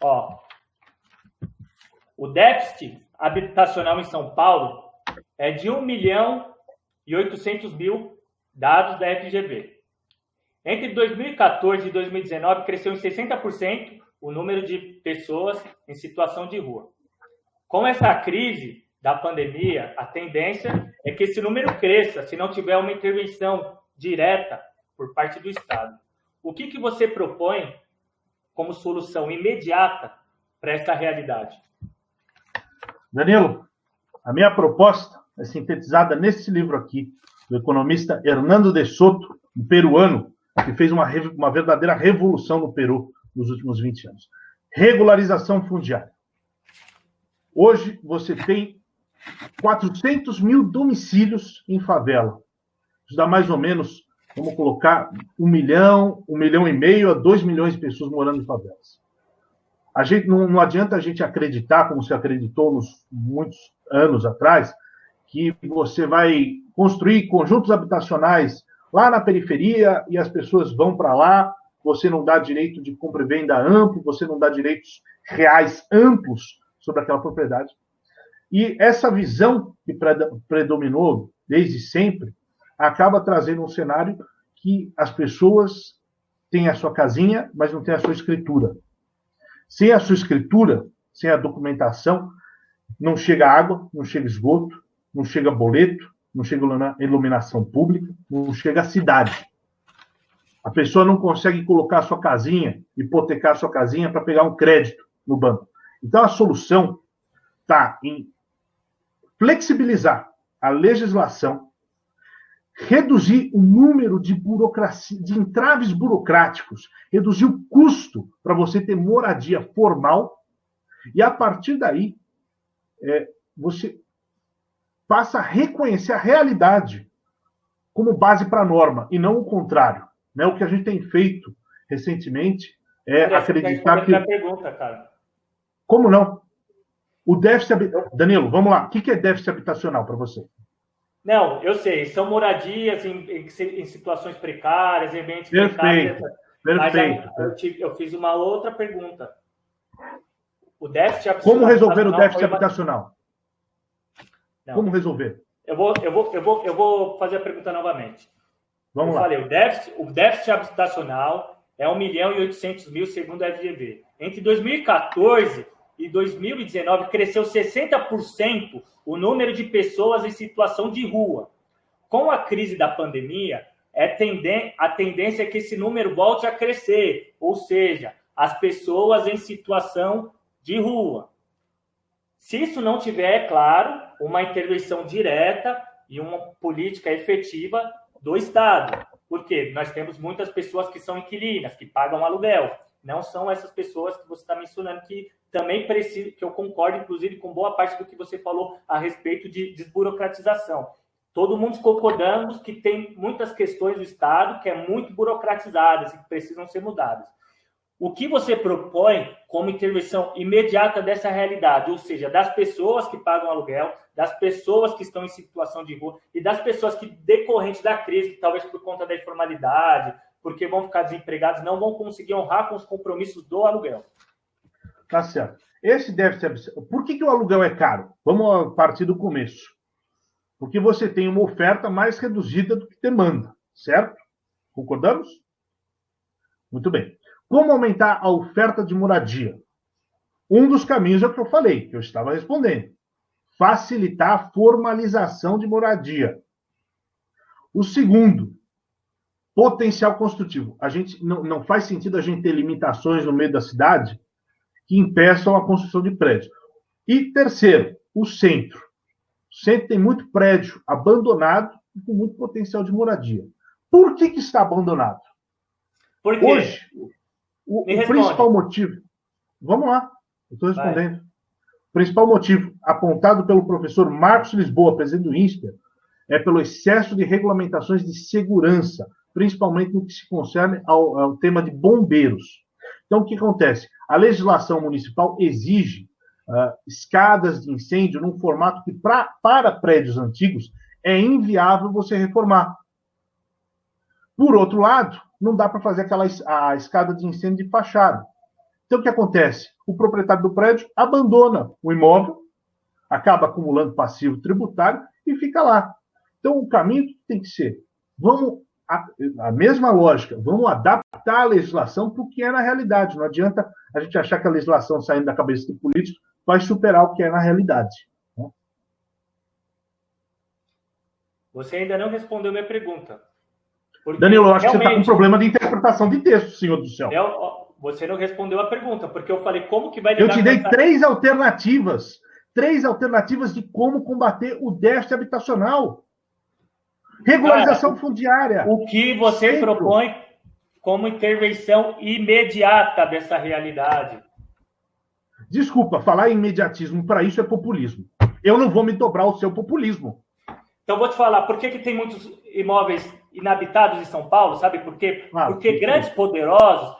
Ó, o déficit habitacional em São Paulo é de 1.800.000 dados da FGV. Entre 2014 e 2019, cresceu em 60% o número de pessoas em situação de rua. Com essa crise da pandemia, a tendência é que esse número cresça se não tiver uma intervenção direta por parte do Estado. O que você propõe como solução imediata para essa realidade? Danilo, a minha proposta é sintetizada nesse livro aqui, do economista Hernando de Soto, um peruano, que fez uma verdadeira revolução no Peru nos últimos 20 anos. Regularização fundiária. Hoje, você tem 400 mil domicílios em favela. Isso dá mais ou menos, vamos colocar, 1 milhão e meio a 2 milhões de pessoas morando em favelas. A gente, não adianta a gente acreditar, como se acreditou muitos anos atrás, que você vai construir conjuntos habitacionais lá na periferia e as pessoas vão para lá, você não dá direito de compra e venda amplo, você não dá direitos reais amplos sobre aquela propriedade. E essa visão que predominou desde sempre acaba trazendo um cenário que as pessoas têm a sua casinha, mas não têm a sua escritura. Sem a sua escritura, sem a documentação, não chega água, não chega esgoto, não chega boleto, não chega iluminação pública, não chega a cidade. A pessoa não consegue colocar a sua casinha, hipotecar a sua casinha para pegar um crédito no banco. Então, a solução está em flexibilizar a legislação, reduzir o número de entraves burocráticos, reduzir o custo para você ter moradia formal, e a partir daí, você passa a reconhecer a realidade como base para a norma, e não o contrário. Né? O que a gente tem feito recentemente é acreditar que... pergunta, cara. Como não? O déficit... Danilo, vamos lá. O que é déficit habitacional para você? Não, eu sei. São moradias em situações precárias, em ambientes precários. Perfeito. Mas eu fiz uma outra pergunta. O déficit habitacional... Como resolver o déficit habitacional? Não. Como resolver? Eu vou fazer a pergunta novamente. Vamos lá. Falei, o déficit habitacional é 1.800.000, segundo a FGV. Entre 2014 e 2019, cresceu 60% o número de pessoas em situação de rua. Com a crise da pandemia, a tendência é que esse número volte a crescer, ou seja, as pessoas em situação de rua. Se isso não tiver, é claro, uma intervenção direta e uma política efetiva do Estado. Porque nós temos muitas pessoas que são inquilinas, que pagam aluguel. Não são essas pessoas que você está mencionando que também precisam, que eu concordo, inclusive, com boa parte do que você falou a respeito de desburocratização. Todo mundo concordamos que tem muitas questões do Estado que é muito burocratizadas e que precisam ser mudadas. O que você propõe como intervenção imediata dessa realidade, ou seja, das pessoas que pagam aluguel, das pessoas que estão em situação de rua e das pessoas que, decorrente da crise, que talvez por conta da informalidade, porque vão ficar desempregados, não vão conseguir honrar com os compromissos do aluguel? Tá certo. Esse deve ser... Por que o aluguel é caro? Vamos partir do começo. Porque você tem uma oferta mais reduzida do que demanda, certo? Concordamos? Muito bem. Como aumentar a oferta de moradia? Um dos caminhos é o que eu falei, que eu estava respondendo. Facilitar a formalização de moradia. O segundo, potencial construtivo. A gente não faz sentido a gente ter limitações no meio da cidade que impeçam a construção de prédios. E terceiro, o centro. O centro tem muito prédio abandonado e com muito potencial de moradia. Por que está abandonado? Por quê? Hoje, o principal motivo... Vamos lá, eu estou respondendo. Vai. O principal motivo apontado pelo professor Marcos Lisboa, presidente do INSPER, é pelo excesso de regulamentações de segurança, principalmente no que se concerne ao tema de bombeiros. Então, o que acontece? A legislação municipal exige escadas de incêndio num formato que, para prédios antigos, é inviável você reformar. Por outro lado, não dá para fazer a escada de incêndio de fachada. Então, o que acontece? o proprietário do prédio abandona o imóvel, acaba acumulando passivo tributário e fica lá. Então, o caminho tem que ser, a mesma lógica, vamos adaptar a legislação para o que é na realidade. Não adianta a gente achar que a legislação saindo da cabeça do político vai superar o que é na realidade. Né? Você ainda não respondeu minha pergunta. Danilo, eu acho que você está com um problema de interpretação de texto, senhor do céu. Você não respondeu a pergunta, porque eu falei como que vai lidar. Eu te dei três alternativas de como combater o déficit habitacional. Regularização fundiária. O que você propõe como intervenção imediata dessa realidade? Desculpa, falar em imediatismo para isso é populismo. Eu não vou me dobrar ao seu populismo. Então, vou te falar, por que tem muitos imóveis inabitados em São Paulo? Sabe por quê? Porque grandes poderosos,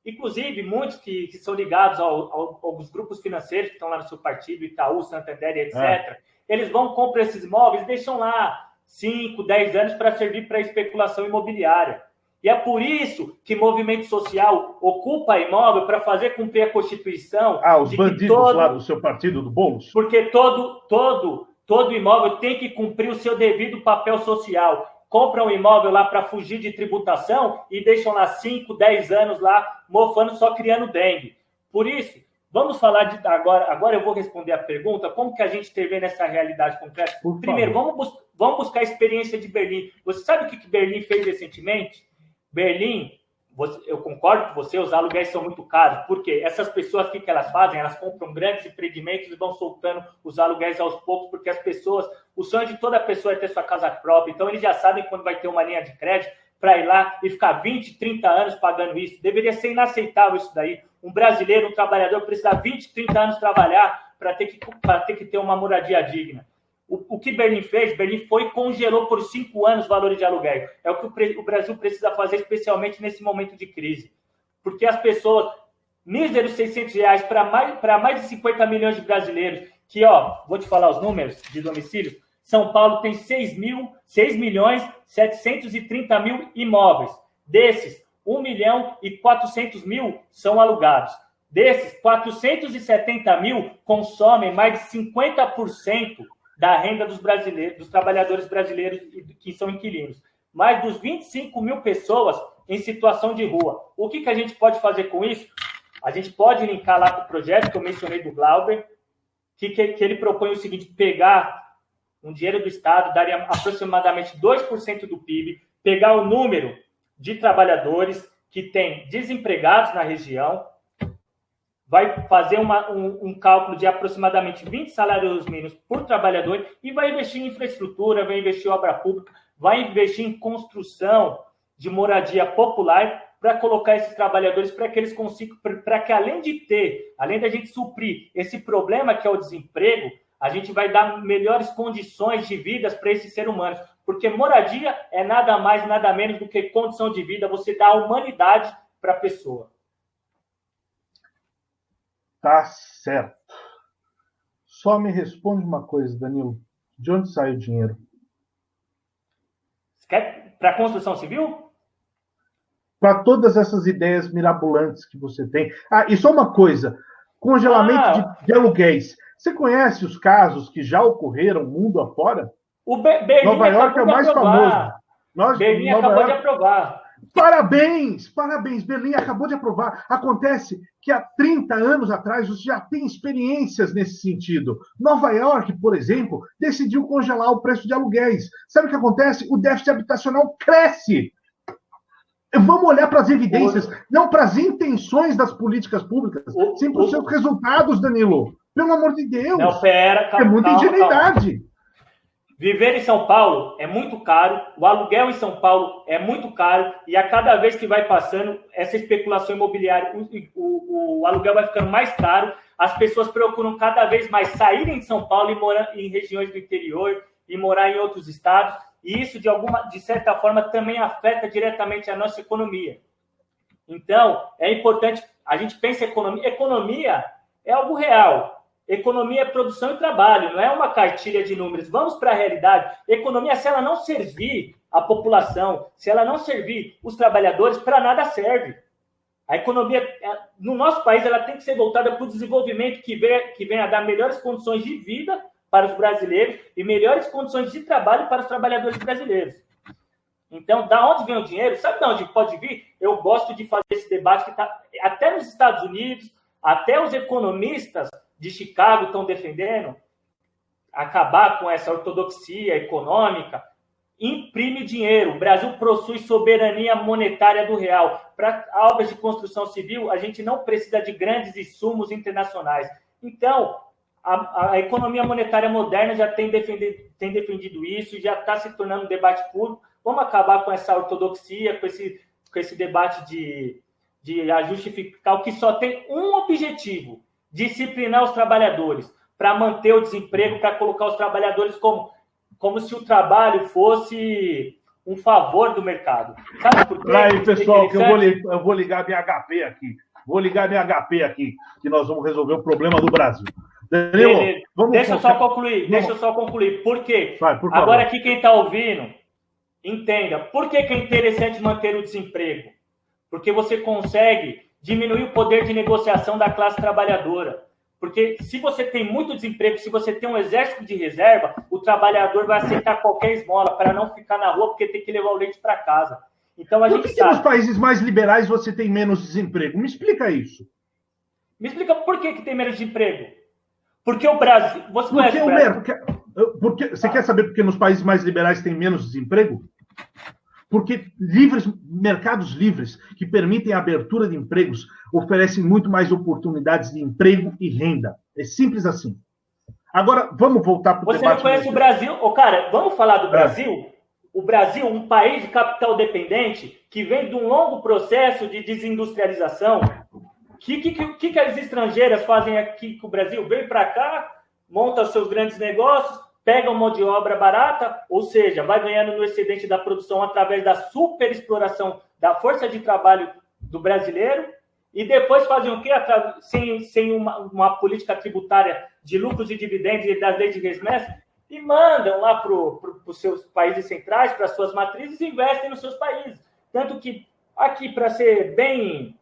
inclusive muitos que são ligados aos grupos financeiros que estão lá no seu partido, Itaú, Santander, etc., eles vão, comprar esses imóveis e deixam lá 5, 10 anos para servir para especulação imobiliária. E é por isso que movimento social ocupa imóvel para fazer cumprir a Constituição. Os bandidos lá do seu partido, do Boulos? Porque todo imóvel tem que cumprir o seu devido papel social. Compram um imóvel lá para fugir de tributação e deixam lá 5, 10 anos lá mofando, só criando dengue. Por isso, vamos falar de agora eu vou responder a pergunta, como que a gente teve nessa realidade concreta? Primeiro, vamos buscar a experiência de Berlim. Você sabe o que Berlim fez recentemente? Berlim, eu concordo com você, os aluguéis são muito caros. Por quê? Essas pessoas, o que elas fazem? Elas compram grandes empreendimentos e vão soltando os aluguéis aos poucos, porque as pessoas, o sonho de toda pessoa é ter sua casa própria. Então, eles já sabem quando vai ter uma linha de crédito para ir lá e ficar 20, 30 anos pagando isso. Deveria ser inaceitável isso daí. Um brasileiro, um trabalhador, precisa 20, 30 anos trabalhar para ter que ter uma moradia digna. O que Berlim fez? Berlim foi e congelou por 5 anos os valores de aluguel. É o que o Brasil precisa fazer, especialmente nesse momento de crise. Porque as pessoas, míseros R$600 para mais de 50 milhões de brasileiros, que, vou te falar os números de domicílio, São Paulo tem 6.730.000 imóveis. Desses, 1.400.000 são alugados. Desses, 470.000 consomem mais de 50% da renda dos brasileiros, dos trabalhadores brasileiros que são inquilinos. Mais dos 25.000 pessoas em situação de rua. O que a gente pode fazer com isso? A gente pode linkar lá com o projeto que eu mencionei do Glauber, que ele propõe o seguinte: pegar um dinheiro do Estado, daria aproximadamente 2% do PIB, pegar o número de trabalhadores que tem desempregados na região, vai fazer um cálculo de aproximadamente 20 salários mínimos por trabalhador e vai investir em infraestrutura, vai investir em obra pública, vai investir em construção de moradia popular para colocar esses trabalhadores para que eles consigam, para que além da gente suprir esse problema que é o desemprego, a gente vai dar melhores condições de vida para esses seres humanos. Porque moradia é nada mais, nada menos do que condição de vida, você dá a humanidade para a pessoa. Tá certo. Só me responde uma coisa, Danilo. De onde sai o dinheiro? Você quer para a construção civil? Para todas essas ideias mirabolantes que você tem. E só uma coisa. Congelamento de aluguéis. Você conhece os casos que já ocorreram mundo afora? Nova York é o mais famoso. Berlim acabou de aprovar. Parabéns! Berlim acabou de aprovar. Acontece que há 30 anos atrás você já tem experiências nesse sentido. Nova York, por exemplo, decidiu congelar o preço de aluguéis. Sabe o que acontece? O déficit habitacional cresce. Vamos olhar para as evidências, não para as intenções das políticas públicas, sim para os seus resultados, Danilo. Pelo amor de Deus. Não, calma, é muita ingenuidade. Viver em São Paulo é muito caro, o aluguel em São Paulo é muito caro, e a cada vez que vai passando essa especulação imobiliária, o aluguel vai ficando mais caro, as pessoas procuram cada vez mais saírem de São Paulo e morar em regiões do interior e morar em outros estados, e isso, de certa forma, também afeta diretamente a nossa economia. Então, é importante, a gente pensa em economia. Economia é algo real. Economia é produção e trabalho, não é uma cartilha de números. Vamos para a realidade. Economia, se ela não servir a população, se ela não servir os trabalhadores, para nada serve. A economia, no nosso país, ela tem que ser voltada para o desenvolvimento que venha a dar melhores condições de vida para os brasileiros e melhores condições de trabalho para os trabalhadores brasileiros. Então, da onde vem o dinheiro? Sabe de onde pode vir? Eu gosto de fazer esse debate que está até nos Estados Unidos, até os economistas de Chicago estão defendendo acabar com essa ortodoxia econômica. Imprime dinheiro. O Brasil possui soberania monetária do real. Para obras de construção civil, a gente não precisa de grandes insumos internacionais. Então, a economia monetária moderna já tem defendido isso, já está se tornando um debate público. Vamos acabar com essa ortodoxia, com esse debate de ajuste fiscal que só tem um objetivo: disciplinar os trabalhadores, para manter o desemprego, para colocar os trabalhadores como se o trabalho fosse um favor do mercado. Sabe por quê? Aí, pessoal, que eu vou ligar minha HP aqui. Vou ligar minha HP aqui, que nós vamos resolver o problema do Brasil. Danilo, deixa eu só concluir. Por quê? Vai, por favor. Agora aqui quem está ouvindo, entenda. Por que é interessante manter o desemprego? Porque você consegue diminuir o poder de negociação da classe trabalhadora. Porque se você tem muito desemprego, se você tem um exército de reserva, o trabalhador vai aceitar qualquer esmola para não ficar na rua, porque tem que levar o leite para casa. Então a gente sabe. Nos países mais liberais você tem menos desemprego? Me explica isso. Me explica por que tem menos desemprego. Porque o Brasil... Você conhece o Brasil? Você quer saber por que nos países mais liberais tem menos desemprego? Porque mercados livres que permitem a abertura de empregos oferecem muito mais oportunidades de emprego e renda. É simples assim. Agora, vamos voltar para o debate. Você não conhece o Brasil? Cara, vamos falar do Brasil? O Brasil, um país de capital dependente, que vem de um longo processo de desindustrialização. O que as estrangeiras fazem aqui com o Brasil? Vem para cá, monta seus grandes negócios, pega mão de obra barata, ou seja, vai ganhando no excedente da produção através da superexploração da força de trabalho do brasileiro, e depois fazem o quê? Sem uma política tributária de lucros e dividendos e das leis de remessa, e mandam lá para os seus países centrais, para as suas matrizes, e investem nos seus países. Tanto que, aqui, para ser bem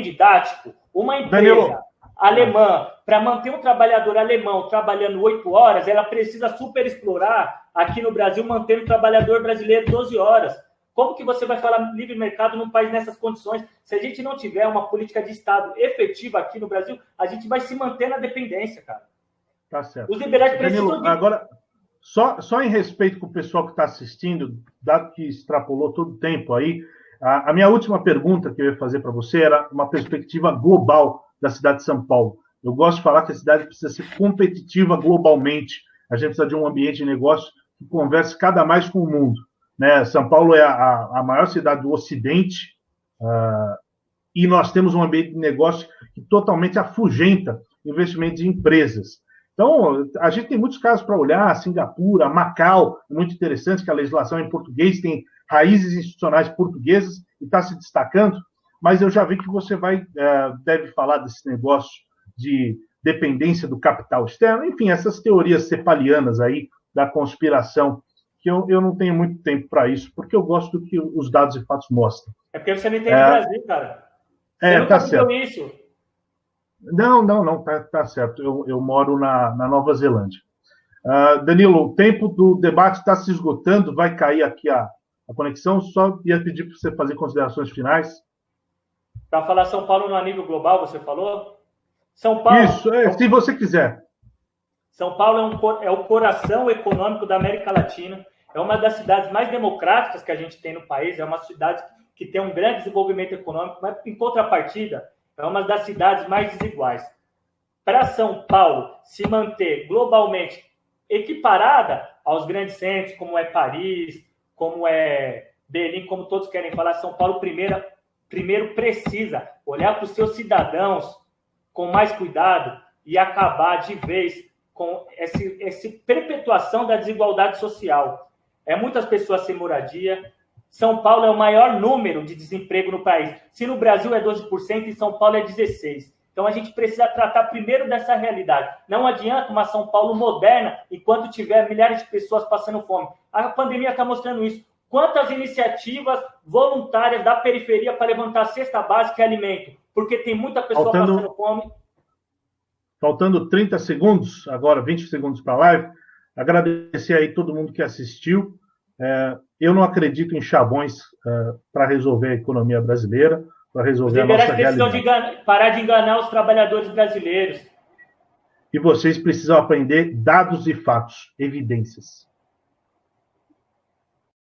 didático, uma empresa alemã, para manter um trabalhador alemão trabalhando 8 horas, ela precisa superexplorar aqui no Brasil, mantendo o trabalhador brasileiro 12 horas. Como que você vai falar livre mercado num país nessas condições? Se a gente não tiver uma política de Estado efetiva aqui no Brasil, a gente vai se manter na dependência, cara. Tá certo. Os liberais precisam... Danilo, agora, só em respeito com o pessoal que está assistindo, dado que extrapolou todo o tempo aí, a minha última pergunta que eu ia fazer para você era uma perspectiva global da cidade de São Paulo. Eu gosto de falar que a cidade precisa ser competitiva globalmente. A gente precisa de um ambiente de negócio que converse cada mais com o mundo. Né? São Paulo é a maior cidade do Ocidente e nós temos um ambiente de negócio que totalmente afugenta investimentos em empresas. Então, a gente tem muitos casos para olhar, Singapura, Macau, é muito interessante que a legislação em português tem raízes institucionais portuguesas e está se destacando, mas eu já vi que você deve falar desse negócio de dependência do capital externo, enfim, essas teorias cepalianas aí da conspiração, que eu não tenho muito tempo para isso, porque eu gosto do que os dados e fatos mostram. É porque você não entende o Brasil, cara. Você nunca tá certo. Isso. Não, tá certo. Eu moro na Nova Zelândia. Danilo, o tempo do debate está se esgotando, vai cair aqui a conexão, só ia pedir para você fazer considerações finais. Para falar São Paulo no nível global, você falou? São Paulo... Isso, se você quiser. São Paulo é o coração econômico da América Latina, é uma das cidades mais democráticas que a gente tem no país, é uma cidade que tem um grande desenvolvimento econômico, mas, em contrapartida, é uma das cidades mais desiguais. Para São Paulo se manter globalmente equiparada aos grandes centros, como é Paris, como é Berlim, como todos querem falar, São Paulo primeiro precisa olhar para os seus cidadãos com mais cuidado e acabar de vez com essa perpetuação da desigualdade social. Muitas pessoas sem moradia. São Paulo é o maior número de desemprego no país. Se no Brasil é 12%, em São Paulo é 16%. Então a gente precisa tratar primeiro dessa realidade. Não adianta uma São Paulo moderna enquanto tiver milhares de pessoas passando fome. A pandemia está mostrando isso. Quantas iniciativas voluntárias da periferia para levantar cesta básica e alimento? Porque tem muita pessoa passando fome. Faltando 30 segundos, agora 20 segundos para a live, agradecer aí todo mundo que assistiu. Eu não acredito em chavões para resolver a economia brasileira, para resolver a nossa realidade. Parar de enganar os trabalhadores brasileiros. E vocês precisam aprender dados e fatos, evidências.